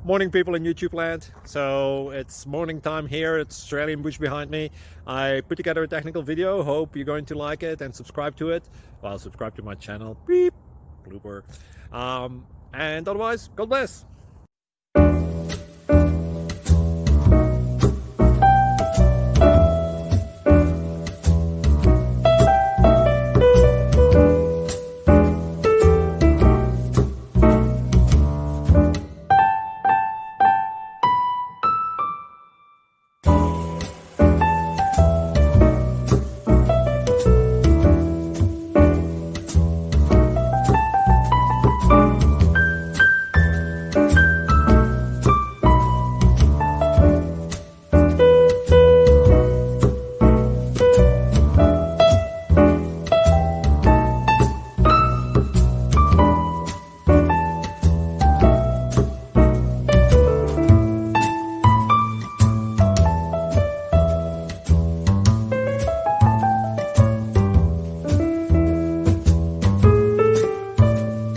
Morning, people in YouTube land. So it's morning time here. It's Australian bush behind me. I put together a technical video. Hope you're going to like it and subscribe to it. Well, subscribe to my channel. Beep, blooper. And otherwise, God bless.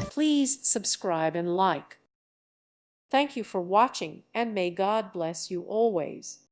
Please subscribe and like. Thank you for watching, and may God bless you always.